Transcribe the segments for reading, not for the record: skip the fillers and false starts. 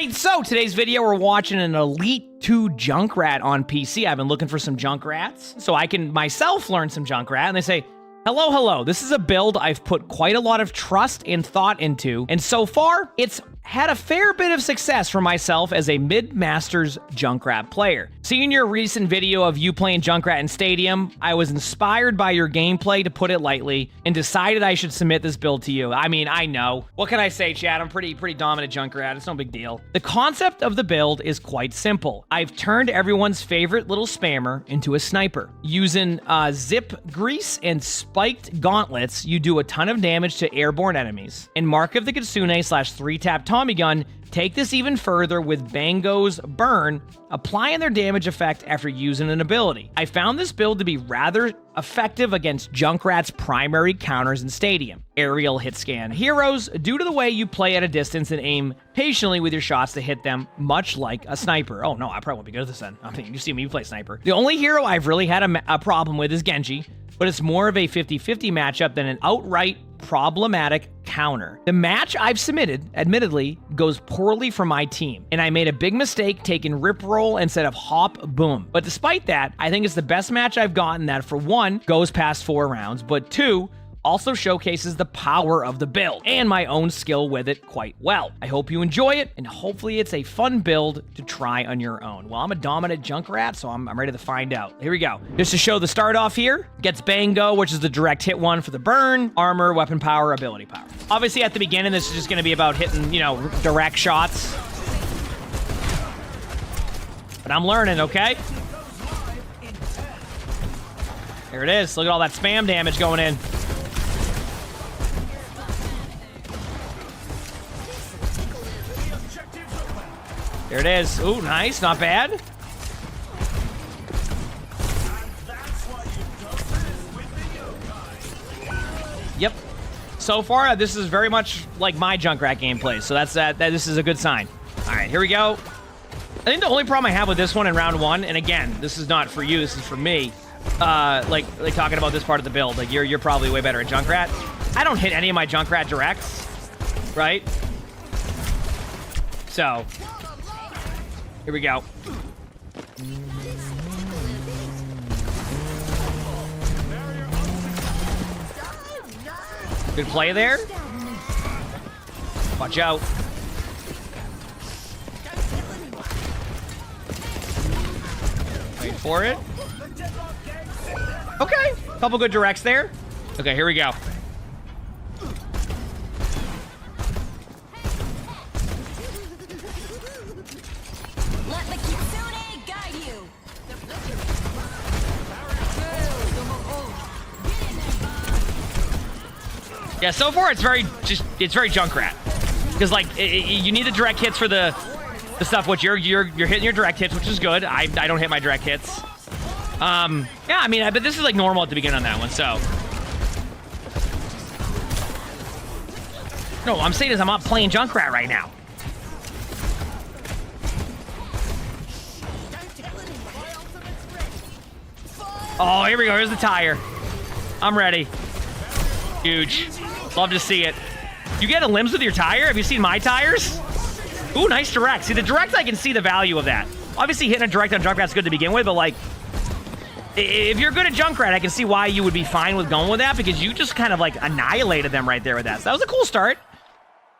right, so today's video, we're watching an Elite 2 Junkrat on PC. I've been looking for some Junkrats, so I can myself learn some Junkrat, and they say, hello, hello, this is a build I've put quite a lot of trust and thought into, and so far, it's had a fair bit of success for myself as a mid-masters Junkrat player. Seeing your recent video of you playing Junkrat in Stadium, I was inspired by your gameplay, to put it lightly, and decided I should submit this build to you. I mean, I know. What can I say, Chad? I'm pretty dominant Junkrat. It's no big deal. The concept of the build is quite simple. I've turned everyone's favorite little spammer into a sniper. Using zip grease and spiked gauntlets, you do a ton of damage to airborne enemies. In Mark of the Kitsune / 3-tap Tommy gun, take this even further with Bango's Burn, applying their damage effect after using an ability. I found this build to be rather effective against Junkrat's primary counters in Stadium, aerial hit scan heroes, due to the way you play at a distance and aim patiently with your shots to hit them, much like a sniper. Oh no, I probably won't be good at this then. I mean, you see me play sniper. The only hero I've really had a problem with is Genji, but it's more of a 50-50 matchup than an outright problematic counter. The match I've submitted, admittedly, goes poorly for my team, and I made a big mistake taking rip roll instead of hop boom. But despite that, I think it's the best match I've gotten that, for one, goes past 4 rounds, but two, also showcases the power of the build and my own skill with it quite well. I hope you enjoy it, and hopefully it's a fun build to try on your own. Well, I'm a dominant Junkrat, so I'm ready to find out. Here we go. Just to show the start off here, gets Bango, which is the direct hit one for the burn, armor, weapon power, ability power. Obviously at the beginning, this is just gonna be about hitting, you know, direct shots. But I'm learning, okay? Here it is. Look at all that spam damage going in. There it is. Ooh, nice. Not bad. Yep. So far, this is very much like my Junkrat gameplay, so that's that. This is a good sign. All right, here we go. I think the only problem I have with this one in round 1, and again, this is not for you, this is for me. Like talking about this part of the build, like you're probably way better at Junkrat. I don't hit any of my Junkrat directs, right? So here we go. Good play there. Watch out. Wait for it. Okay, couple good directs there. Okay, here we go. Yeah, so far it's very Junkrat, because like you need the direct hits for the stuff which you're hitting your direct hits, which is good. I don't hit my direct hits. Yeah, I mean, but this is like normal at the beginning on that one. So no, I'm saying is I'm not playing Junkrat right now. Oh, here we go. Here's the tire. I'm ready. Huge. Love to see it. You get a limbs with your tire? Have you seen my tires? Ooh, nice direct. See, the direct, I can see the value of that. Obviously, hitting a direct on Junkrat's good to begin with, but like, if you're good at Junkrat, I can see why you would be fine with going with that, because you just kind of like annihilated them right there with that. So that was a cool start.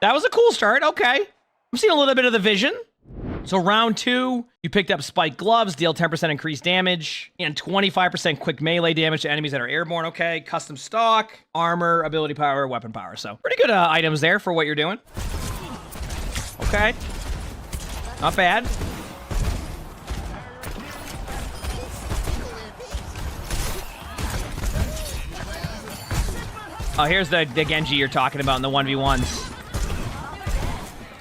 That was a cool start. Okay. I'm seeing a little bit of the vision. So round 2, you picked up spiked gloves, deal 10% increased damage, and 25% quick melee damage to enemies that are airborne. Okay, custom stock, armor, ability power, weapon power. So pretty good items there for what you're doing. Okay, not bad. Oh, here's the Genji you're talking about in the 1v1s.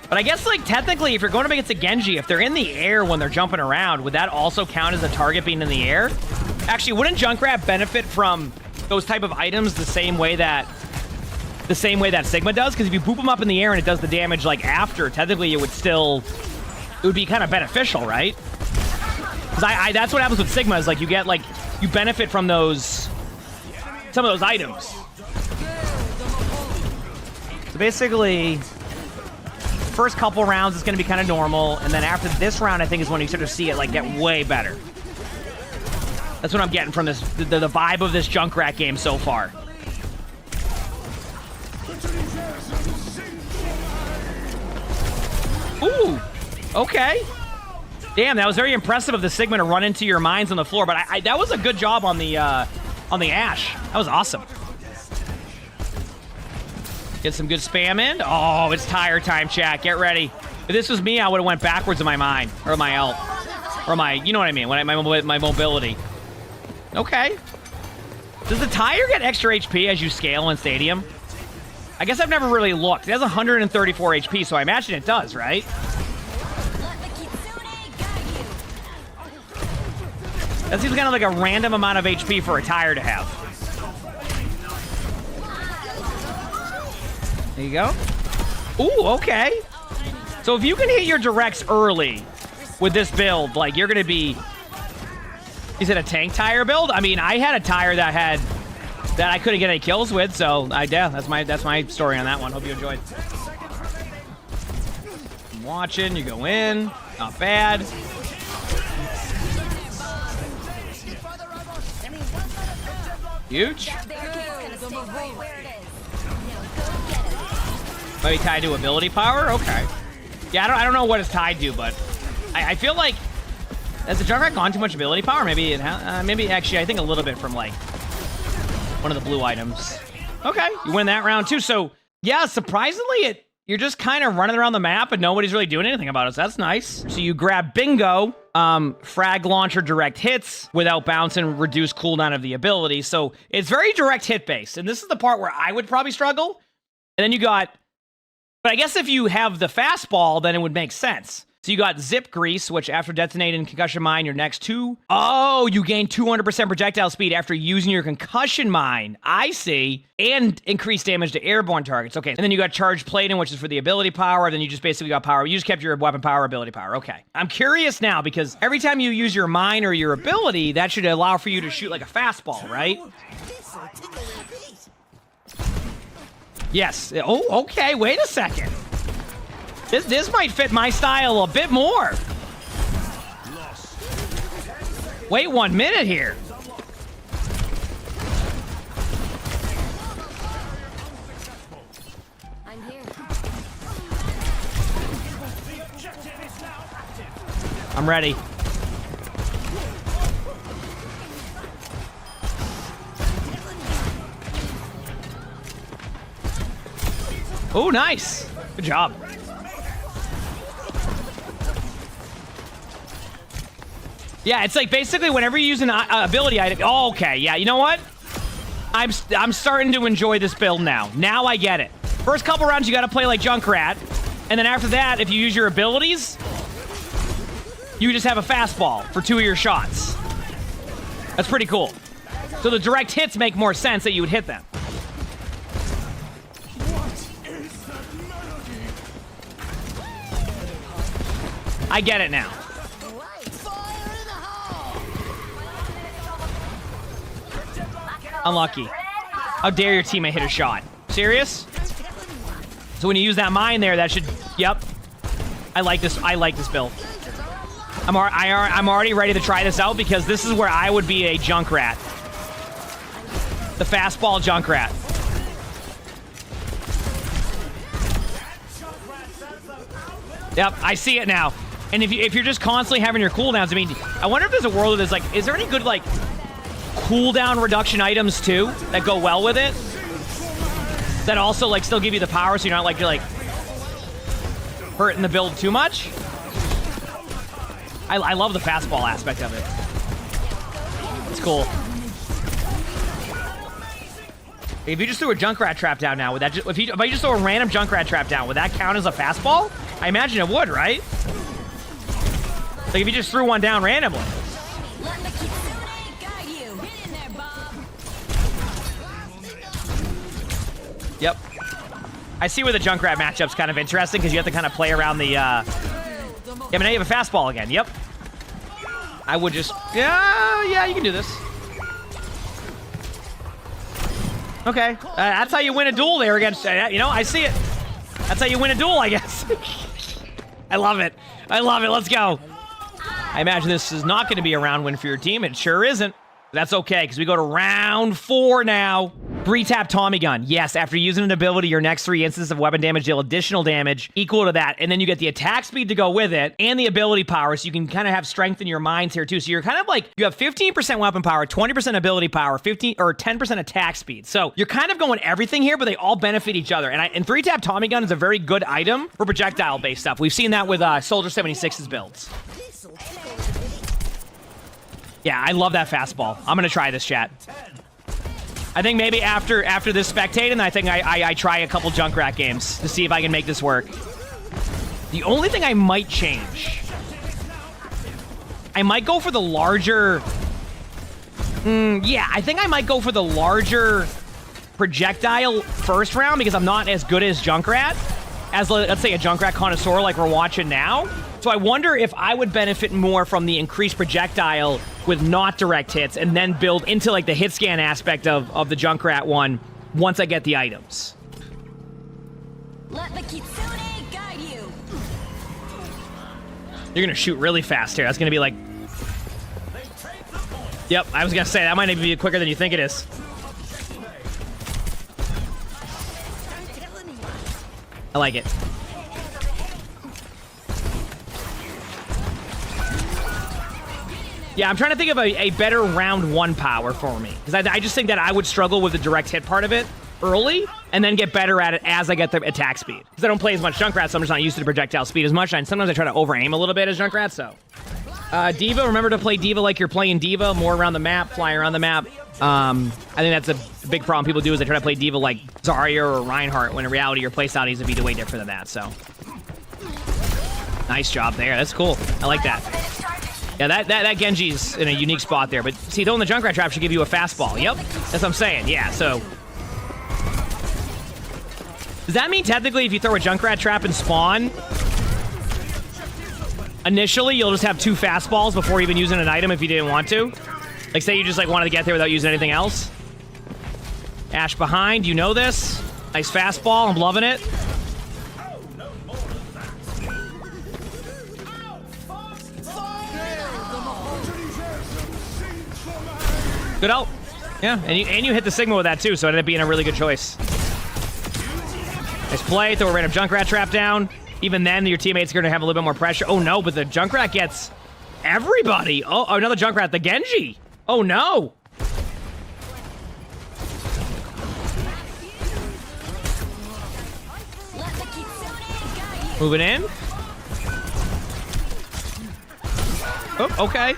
But I guess, like, technically, if you're going up against a Genji, if they're in the air when they're jumping around, would that also count as a target being in the air? Actually, wouldn't Junkrat benefit from those type of items the same way that Sigma does? Because if you boop them up in the air and it does the damage, like, after, technically it would be kind of beneficial, right? Because that's what happens with Sigma, is, like, you get, like, you benefit from some of those items. So basically, first couple rounds is going to be kind of normal, and then after this round, I think is when you sort of see it like get way better. That's what I'm getting from this, the vibe of this Junkrat game so far. Ooh, okay. Damn, that was very impressive of the Sigma to run into your mines on the floor, but that was a good job on the Ash. That was awesome. Get some good spam in. Oh, it's tire time, chat. Get ready. If this was me, I would have went backwards in my mine, or my ult, or my, you know what I mean, when my mobility. Okay. Does the tire get extra HP as you scale in Stadium? I guess I've never really looked. It has 134 HP, so I imagine it does, right? That seems kind of like a random amount of HP for a tire to have. There you go. Ooh, okay. So if you can hit your directs early with this build, like, you're going to be... Is it a tank tire build? I mean, I had a tire that I couldn't get any kills with, so yeah, that's my story on that one. Hope you enjoyed. I'm watching, you go in, not bad. Huge. Maybe tied to ability power? Okay. Yeah, I don't know what it's tied to, but I feel like has the Junkrat gone too much ability power? Maybe maybe actually I think a little bit from like one of the blue items. Okay, you win that round too. So yeah, surprisingly you're just kind of running around the map and nobody's really doing anything about it. So that's nice. So you grab Bingo, frag launcher direct hits without bounce and reduce cooldown of the ability. So it's very direct hit based. And this is the part where I would probably struggle. And then you got, but I guess if you have the fastball, then it would make sense. So you got Zip Grease, which after detonating Concussion Mine, your next two. Oh, you gain 200% projectile speed after using your Concussion Mine. I see. And increased damage to airborne targets. Okay. And then you got Charged Plating, which is for the ability power. Then you just basically got power. You just kept your weapon power, ability power. Okay. I'm curious now because every time you use your mine or your ability, that should allow for you to shoot like a fastball, right? Yes. Oh, okay. Wait a second. This might fit my style a bit more. Wait 1 minute here. I'm here. I'm ready. Oh, nice. Good job. Yeah, it's like basically whenever you use an ability item. Oh, okay, yeah, you know what? I'm starting to enjoy this build now. Now I get it. First couple rounds, you got to play like Junkrat. And then after that, if you use your abilities, you just have a fastball for 2 of your shots. That's pretty cool. So the direct hits make more sense that you would hit them. I get it now. Unlucky. How dare your teammate hit a shot? Serious? So when you use that mine there, that should... Yep. I like this build. I'm already ready to try this out because this is where I would be a Junkrat. The fastball Junkrat. Yep, I see it now. And if you're just constantly having your cooldowns, I mean, I wonder if there's a world where there's like, is there any good like cooldown reduction items too that go well with it? That also like still give you the power so you're not like you're like hurting the build too much. I love the fastball aspect of it. It's cool. If you just threw a Junkrat trap down now, would that if I just throw a random Junkrat trap down, would that count as a fastball? I imagine it would, right? Like if you just threw one down randomly. Yep. I see where the Junkrat matchup's kind of interesting because you have to kind of play around the yeah, but now you have a fastball again. Yep. I would just yeah, you can do this. Okay, that's how you win a duel there against, you know, I see it. That's how you win a duel, I guess. I love it. I love it. Let's go. I imagine this is not going to be a round win for your team. It sure isn't. That's okay, because we go to round 4 now. 3-tap Tommy gun. Yes, after using an ability, your next 3 instances of weapon damage deal additional damage equal to that. And then you get the attack speed to go with it and the ability power, so you can kind of have strength in your minds here too. So you're kind of like, you have 15% weapon power, 20% ability power, 15 or 10% attack speed. So you're kind of going everything here, but they all benefit each other. And 3-tap Tommy gun is a very good item for projectile-based stuff. We've seen that with Soldier 76's builds. Yeah, I love that fastball. I'm going to try this, chat. I think maybe after this spectating, I think I try a couple Junkrat games to see if I can make this work. The only thing I might change, I might go for the larger... yeah, I think I might go for the larger projectile first round because I'm not as good as Junkrat, as, let's say, a Junkrat connoisseur like we're watching now. So I wonder if I would benefit more from the increased projectile with not direct hits and then build into like the hit scan aspect of the Junkrat one once I get the items. Let the Kitsune guide you. You're gonna shoot really fast here. That's gonna be like... Yep, I was gonna say, that might even be quicker than you think it is. I like it. Yeah, I'm trying to think of a better round 1 power for me. Because I just think that I would struggle with the direct hit part of it early, and then get better at it as I get the attack speed. Because I don't play as much Junkrat, so I'm just not used to the projectile speed as much, and sometimes I try to over-aim a little bit as Junkrat, so. D.Va, remember to play D.Va like you're playing D.Va, more around the map, fly around the map. I think that's a big problem people do is they try to play D.Va like Zarya or Reinhardt, when in reality your playstyle needs to be way different than that, so. Nice job there, that's cool. I like that. Yeah, that Genji's in a unique spot there, but see, throwing the Junkrat trap should give you a fastball. Yep, that's what I'm saying, yeah, so. Does that mean technically if you throw a Junkrat trap and spawn, initially you'll just have 2 fastballs before even using an item if you didn't want to? Like say you just like wanted to get there without using anything else? Ash behind, you know this. Nice fastball, I'm loving it. Good ult. Yeah, and you hit the Sigma with that too, so it ended up being a really good choice. Nice play, throw a random Junkrat trap down. Even then, your teammates are going to have a little bit more pressure. Oh no, but the Junkrat gets everybody. Oh, another Junkrat, the Genji. Oh no. Moving in. Oh, okay.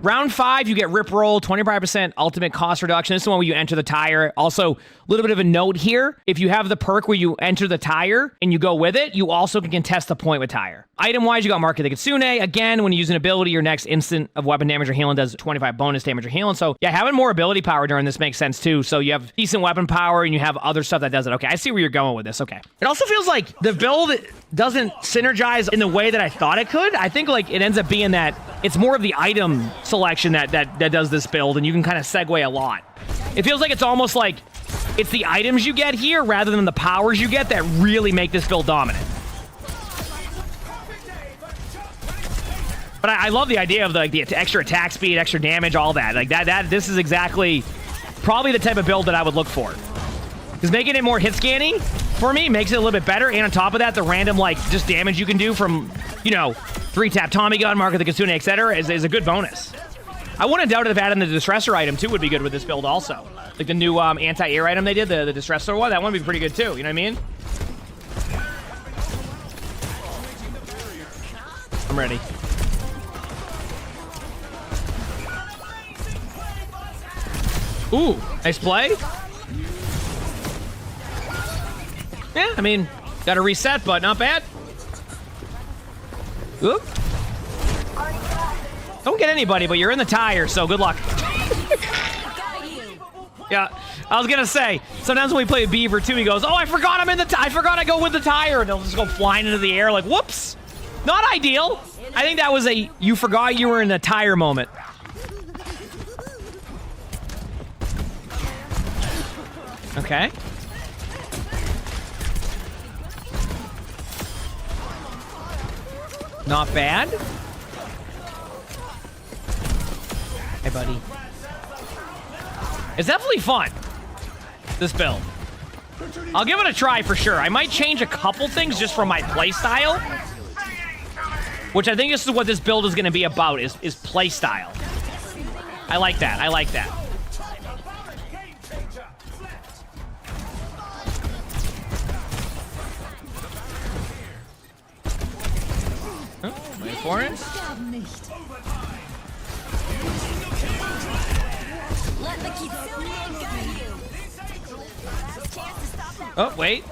Round 5, you get Rip Roll, 25% ultimate cost reduction. This is the one where you enter the tire. Also, a little bit of a note here. If you have the perk where you enter the tire and you go with it, you also can contest the point with tire. Item-wise, you got Mark of the Kitsune. Again, when you use an ability, your next instant of weapon damage or healing does 25 bonus damage or healing. So, yeah, having more ability power during this makes sense, too. So, you have decent weapon power and you have other stuff that does it. Okay, I see where you're going with this. Okay. It also feels like the build doesn't synergize in the way that I thought it could. I think, like, it ends up being that it's more of the item selection that does this build, and you can kind of segue a lot. It feels like it's almost like it's the items you get here rather than the powers you get that really make this build dominant. But I love the idea of the extra attack speed, extra damage, all that. Like this is exactly probably the type of build that I would look for. Because making it more hit scanning for me makes it a little bit better, and on top of that, the random like just damage you can do from 3-tap Tommy gun, Mark of the Kitsune, etc. is a good bonus. I wouldn't doubt if adding the Distressor item, too, would be good with this build also. Like the new anti-air item they did, the Distressor one, that one would be pretty good, too. You know what I mean? I'm ready. Ooh, nice play. Yeah, I mean, got to reset, but not bad. Oop. Don't get anybody, but you're in the tire, so good luck. Yeah, I was gonna say, sometimes when we play Beaver too, he goes, oh, I forgot I'm in the I forgot I go with the tire, and they'll just go flying into the air like, whoops. Not ideal. I think that was a you forgot you were in the tire moment. Okay. Not bad. Hey, buddy. It's definitely fun, this build. I'll give it a try for sure. I might change a couple things just from my playstyle, which I think this is what this build is going to be about, is playstyle. I like that. I like that. Oh, wait for it. Let the Kitsune guide you. Last chance to stop that. Oh, wait.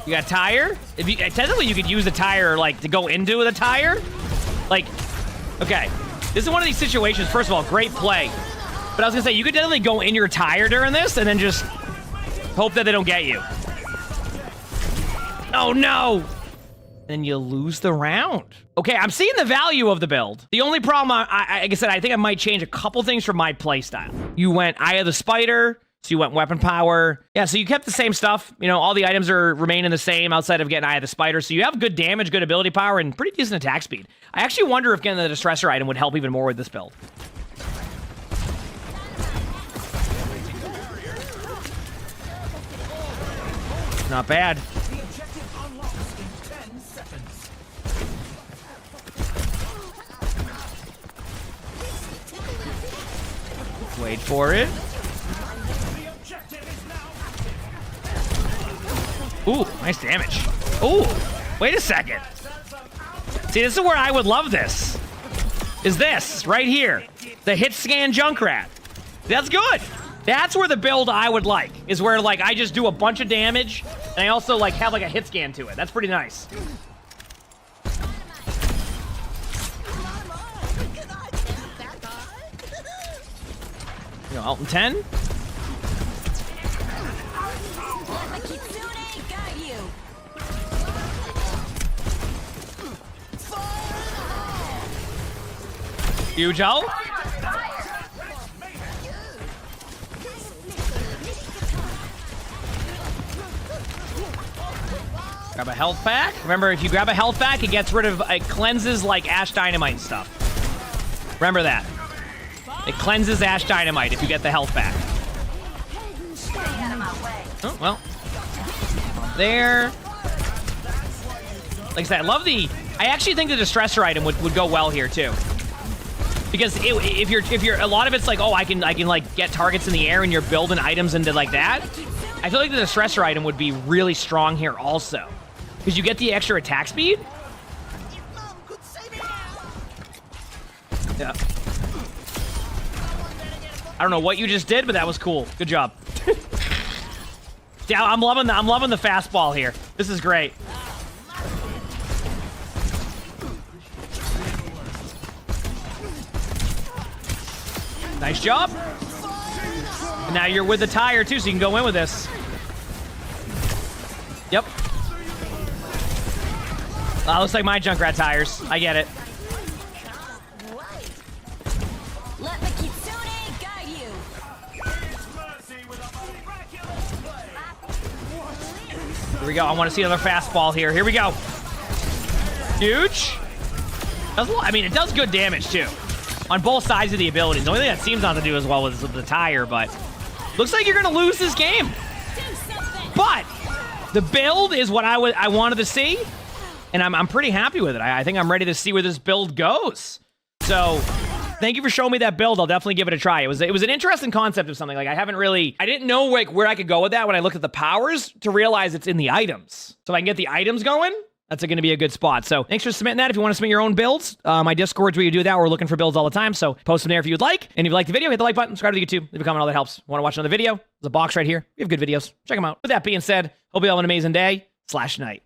You got a tire? If you, technically, you could use the tire, like, to go into the tire. Like, okay. This is one of these situations. First of all, great play. But I was going to say, you could definitely go in your tire during this and then just hope that they don't get you. Oh, no. Then you lose the round. Okay, I'm seeing the value of the build. The only problem, like I said, I think I might change a couple things from my playstyle. You went Eye of the Spider. So you went weapon power. Yeah, so you kept the same stuff. You know, all the items are remaining the same outside of getting Eye of the Spider. So you have good damage, good ability power, and pretty decent attack speed. I actually wonder if getting the Distressor item would help even more with this build. Not bad. Wait for it. Ooh, nice damage. Ooh, wait a second. See, this is where I would love this. Is this right here. The hit scan Junkrat. That's good. That's where the build I would like. Is where, like, I just do a bunch of damage, and I also, like, have, like, a hit scan to it. That's pretty nice. You know, alt in 10. Huge ult. Grab a health pack. Remember, if you grab a health pack, it gets rid of, it cleanses like Ash Dynamite and stuff. Remember that. It cleanses Ash Dynamite if you get the health pack. Oh, well. There. Like I said, I love the... I actually think the Distressor item would go well here, too. Because if you're a lot of it's like, oh, I can like get targets in the air and you're building items into like that. I feel like the Distressor item would be really strong here also. Because you get the extra attack speed. Yeah. I don't know what you just did, but that was cool. Good job. Yeah, I'm loving the fastball here. This is great. Nice job. And now you're with the tire too, so you can go in with this. Yep. Looks like my Junkrat tires. I get it. Let the Kitsune guide you. Here we go. I want to see another fastball here. Here we go. Huge. I mean, it does good damage too. On both sides of the abilities. The only thing that seems not to do as well is the tire, but looks like you're going to lose this game. But the build is what I wanted to see, and I'm pretty happy with it. I think I'm ready to see where this build goes. So thank you for showing me that build. I'll definitely give it a try. It was an interesting concept of something. Like, I didn't know like where I could go with that when I looked at the powers to realize it's in the items. So if I can get the items going, that's going to be a good spot. So thanks for submitting that. If you want to submit your own builds, my Discord's where you do that. We're looking for builds all the time. So post them there if you'd like. And if you like the video, hit the like button, subscribe to the YouTube, leave a comment, all that helps. Want to watch another video? There's a box right here. We have good videos. Check them out. With that being said, hope you all have an amazing day / night.